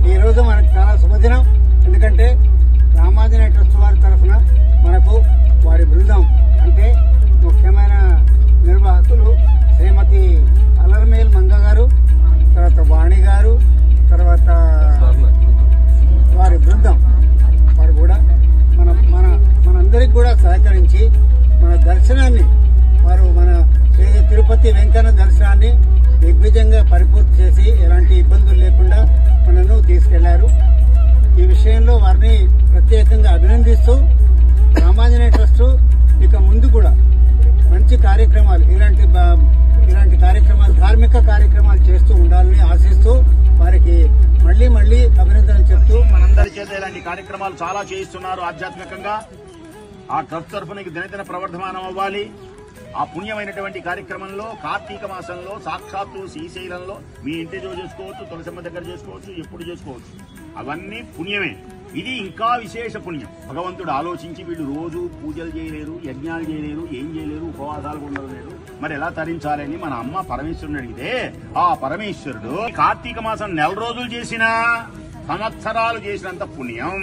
ఈ రోజు మనకు చాలా శుభదినం. ఎందుకంటే రామాంజనేయ ట్రస్ట్ వారి తరఫున మనకు వారి బృందం అంటే ముఖ్యమైన నిర్వాహకులు శ్రీమతి అలర్మేల్ మంగ గారు, తర్వాత వాణి గారు, తర్వాత వారి బృందం వారు కూడా మనందరికి కూడా సహకరించి మన దర్శనాన్ని వారు మన తిరుపతి వెంకన్న దర్శనాన్ని దిగ్విజయంగా పరిపూర్తి చేసి ఎలాంటి ఇబ్బందులు లేకుండా మనను తీసుకెళ్లారు. ఈ విషయంలో వారిని ప్రత్యేకంగా అభినందిస్తూ రామాంజనేయ ట్రస్ట్ ఇక ముందు కూడా మంచి కార్యక్రమాలు ఇలాంటి కార్యక్రమాలు ధార్మిక కార్యక్రమాలు చేస్తూ ఉండాలని ఆశిస్తూ వారికి మళ్లీ అభినందనలు చెప్తూ మనందరి చేత ఇలాంటి కార్యక్రమాలు చాలా చేయిస్తున్నారు. ఆధ్యాత్మికంగా ఆ ట్రస్ట్ తరఫున దినదిన ప్రవర్ధమానం అవ్వాలి. ఆ పుణ్యమైనటువంటి కార్యక్రమంలో కార్తీక మాసంలో సాక్షాత్తు శ్రీశైలంలో మీ ఇంటిలో చేసుకోవచ్చు, తులసమ్మ దగ్గర చేసుకోవచ్చు, ఎప్పుడు చేసుకోవచ్చు. అవన్నీ పుణ్యమే. ఇది ఇంకా విశేష పుణ్యం. భగవంతుడు ఆలోచించి వీళ్ళు రోజు పూజలు చేయలేరు, యజ్ఞాలు చేయలేరు, ఏం చేయలేరు, ఉపవాసాలు ఉండలేరు, మరి ఎలా తరించాలని మన అమ్మ పరమేశ్వరుని అడిగితే ఆ పరమేశ్వరుడు కార్తీక మాసం 4 రోజులు చేసినా సంవత్సరాలు చేసినంత పుణ్యం.